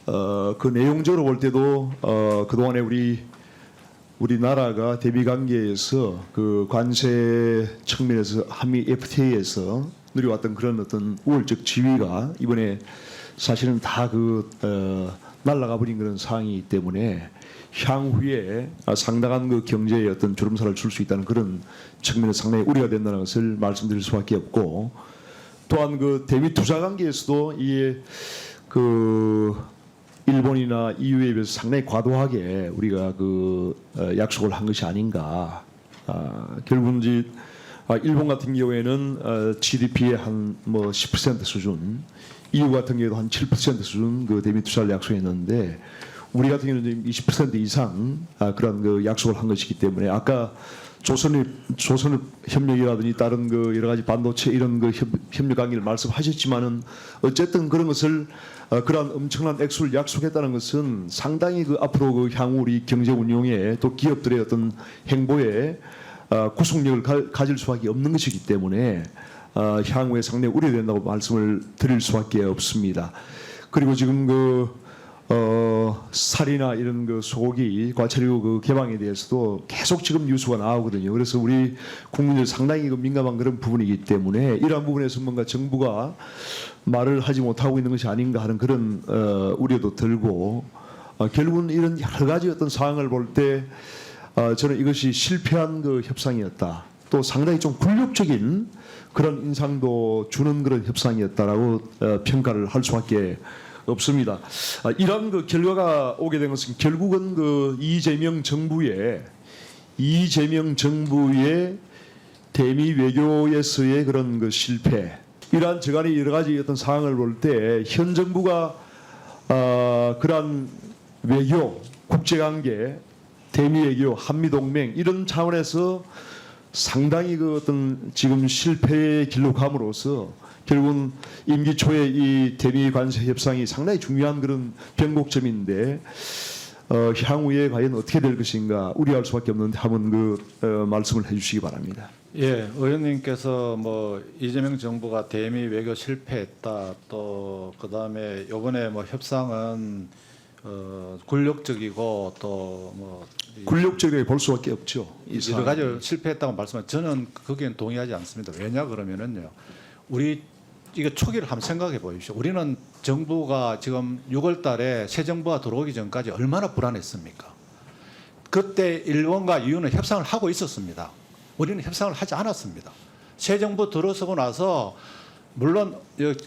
그 내용적으로 볼 때도 그동안에 우리나라가 대미 관계에서 그 관세 측면에서 한미 FTA에서 누려왔던 그런 어떤 우월적 지위가 이번에 사실은 다 날아가 버린 그런 상황이기 때문에 향후에 상당한 그 경제에 어떤 주름살을 줄 수 있다는 그런 측면에서 상당히 우려가 된다는 것을 말씀드릴 수밖에 없고, 또한 그 대미 투자 관계에서도 이게 일본이나 EU에 비해서 상당히 과도하게 우리가 약속을 한 것이 아닌가. 결국은 이제 일본 같은 경우에는 GDP의 한 10% 수준, EU 같은 경우에도 한 7% 수준 그 대미 투자를 약속했는데, 우리 같은 경우는 20% 이상 그런 그 약속을 한 것이기 때문에, 아까 조선업 협력이라든지 다른 그 여러 가지 반도체 이런 그 협력 관계를 말씀하셨지만은, 어쨌든 그런 것을 그러한 엄청난 액수를 약속했다는 것은 상당히 앞으로 향후 우리 경제 운용에 또 기업들의 어떤 행보에 구속력을 가질 수밖에 없는 것이기 때문에 향후에 상당히 우려된다고 말씀을 드릴 수밖에 없습니다. 그리고 지금 살이나 이런 소고기 과체류 개방에 대해서도 계속 지금 뉴스가 나오거든요. 그래서 우리 국민들 상당히 민감한 그런 부분이기 때문에 이러한 부분에서 뭔가 정부가 말을 하지 못하고 있는 것이 아닌가 하는 그런 우려도 들고, 결국은 이런 여러 가지 어떤 상황을 볼 때 저는 이것이 실패한 협상이었다. 또 상당히 좀 굴욕적인 그런 인상도 주는 그런 협상이었다라고 평가를 할 수밖에 없습니다. 이런 결과가 오게 된 것은 결국은 이재명 정부의 대미 외교에서의 그런 실패, 이러한 저간의 여러 가지 어떤 상황을 볼 때 현 정부가 그러한 외교, 국제관계, 대미 외교, 한미 동맹 이런 차원에서 상당히 어떤 지금 실패의 길로 감으로써 결국은 임기 초에 이 대미 관세 협상이 상당히 중요한 그런 변곡점인데, 향후에 과연 어떻게 될 것인가 우려할 수밖에 없는데 한번 말씀을 해주시기 바랍니다. 예, 의원님께서 이재명 정부가 대미 외교 실패했다, 또 그다음에 이번에 협상은 굴욕적이고 또 굴욕적이게 볼 수밖에 없죠. 여러 가지 실패했다고 말씀하신, 저는 거기엔 동의하지 않습니다. 왜냐 그러면은요, 우리 이거 초기를 한번 생각해 보십시오. 우리는 정부가 지금 6월달에 새 정부가 들어오기 전까지 얼마나 불안했습니까? 그때 일본과 EU는 협상을 하고 있었습니다. 우리는 협상을 하지 않았습니다. 새 정부 들어서고 나서 물론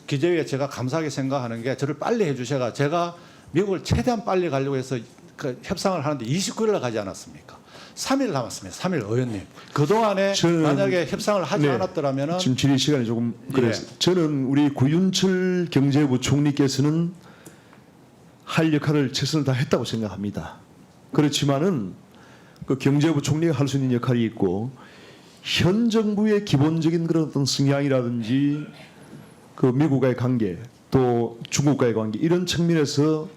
기재위에 제가 감사하게 생각하는 게 저를 빨리 해주셔가 제가 미국을 최대한 빨리 가려고 해서 협상을 하는데 29일날 가지 않았습니까? 3일 남았습니다. 3일 의원님. 그동안에 만약에 협상을 하지 않았더라면 지금 질의 시간이 조금 그래서 저는 우리 구윤철 경제부총리께서는 할 역할을 최선을 다했다고 생각합니다. 그렇지만은 경제부총리가 할 수 있는 역할이 있고, 현 정부의 기본적인 그런 어떤 성향이라든지 미국과의 관계, 또 중국과의 관계 이런 측면에서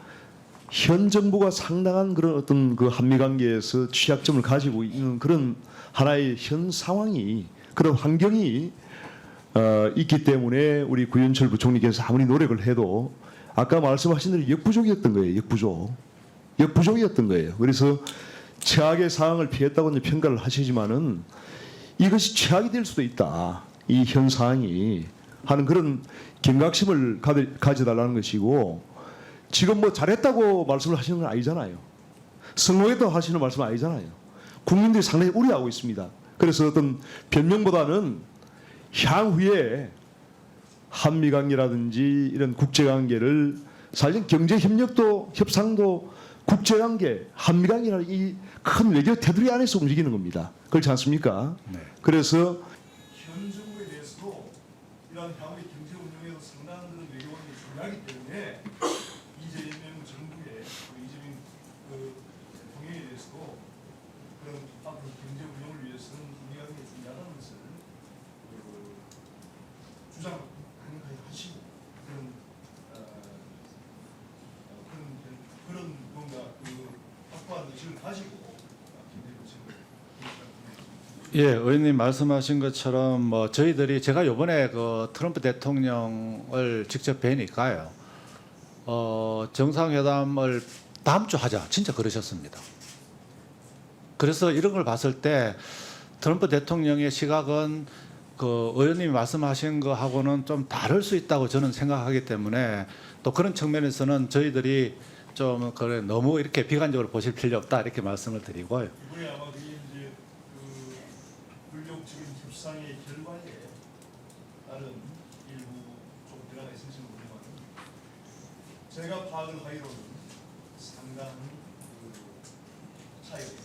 현 정부가 상당한 그런 어떤 한미 관계에서 취약점을 가지고 있는 그런 하나의 현 상황이, 그런 환경이 있기 때문에 우리 구윤철 부총리께서 아무리 노력을 해도 아까 말씀하신 대로 역부족이었던 거예요. 역부족이었던 거예요. 그래서 최악의 상황을 피했다고 평가를 하시지만은 이것이 최악이 될 수도 있다. 이 현 상황이 하는 그런 경각심을 가져달라는 것이고, 지금 잘했다고 말씀을 하시는 건 아니잖아요. 성공했다고 하시는 말씀은 아니잖아요. 국민들이 상당히 우려하고 있습니다. 그래서 어떤 변명보다는 향후에 한미관계라든지 이런 국제관계를, 사실 경제협력도 협상도 국제관계, 한미관계라는 이 큰 외교 테두리 안에서 움직이는 겁니다. 그렇지 않습니까? 네. 그래서 현 정부에 대해서도 이러한 향후의 경제 운영에도 상당한 그런 외교관계 중요하기 때문에 이재명 정부의 이재명 대통령에 대해서도 그런 앞으로 경제 운영을 위해서는 우리관계 중요하다는 것을 주장 강력하게 하시고, 그런 뭔가 확고한 의식을 가지고. 예, 의원님 말씀하신 것처럼 저희들이 제가 이번에 트럼프 대통령을 직접 뵈니까요, 정상회담을 다음 주 하자 진짜 그러셨습니다. 그래서 이런 걸 봤을 때 트럼프 대통령의 시각은 그 의원님이 말씀하신 거하고는 좀 다를 수 있다고 저는 생각하기 때문에 또 그런 측면에서는 저희들이 좀 그래 너무 이렇게 비관적으로 보실 필요 없다 이렇게 말씀을 드리고요. 이번에 아마 그게 이제 그 불력적인 협상의 결과에 따른 일부 좀 변화가 있을지 모르지만 제가 파악을 하기로는 상당한 그 차이가 있습니다.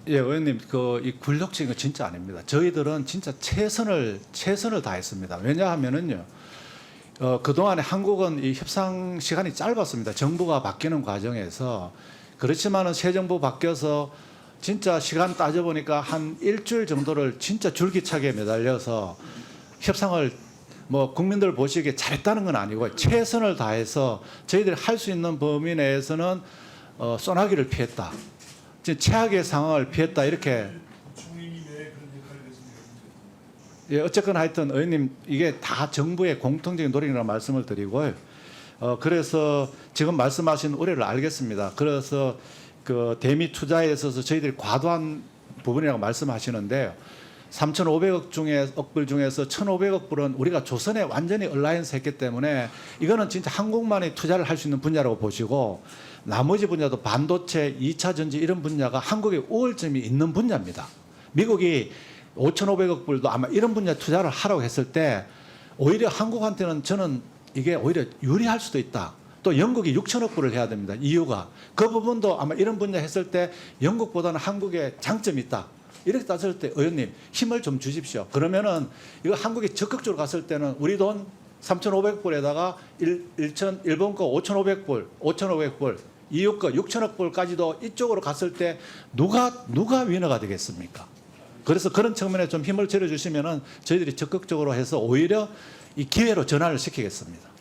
예, 의원님, 이 굴욕적인 거 진짜 아닙니다. 저희들은 진짜 최선을 다했습니다. 왜냐하면은요, 그동안에 한국은 이 협상 시간이 짧았습니다. 정부가 바뀌는 과정에서. 그렇지만은 새 정부 바뀌어서 진짜 시간 따져보니까 한 일주일 정도를 진짜 줄기차게 매달려서 협상을 뭐 국민들 보시기에 잘했다는 건 아니고 최선을 다해서 저희들이 할 수 있는 범위 내에서는 소나기를 피했다. 최악의 상황을 피했다 이렇게. 총리님의 그런 역할을 했습니다. 예, 어쨌거나 하여튼 의원님 이게 다 정부의 공통적인 노력이라는 말씀을 드리고요. 그래서 지금 말씀하신 우려를 알겠습니다. 그래서 그 대미 투자에 있어서 저희들이 과도한 부분이라고 말씀하시는데요. 3,500억 불 중에서 1,500억 불은 우리가 조선에 완전히 얼라이언스 했기 때문에 이거는 진짜 한국만이 투자를 할 수 있는 분야라고 보시고 나머지 분야도 반도체, 2차 전지 이런 분야가 한국의 우월점이 있는 분야입니다. 미국이 5,500억 불도 아마 이런 분야 투자를 하라고 했을 때 오히려 한국한테는 저는 이게 오히려 유리할 수도 있다. 또 영국이 6천억 불을 해야 됩니다. 이유가 그 부분도 아마 이런 분야 했을 때 영국보다는 한국에 장점이 있다. 이렇게 따졌을 때 의원님 힘을 좀 주십시오. 그러면은 이거 한국이 적극적으로 갔을 때는 우리 돈 3,500불에다가 일본 거 5,500불, EU 거 6천억 불까지도 이쪽으로 갔을 때 누가 위너가 되겠습니까? 그래서 그런 측면에 좀 힘을 실어주시면은 저희들이 적극적으로 해서 오히려 이 기회로 전환을 시키겠습니다.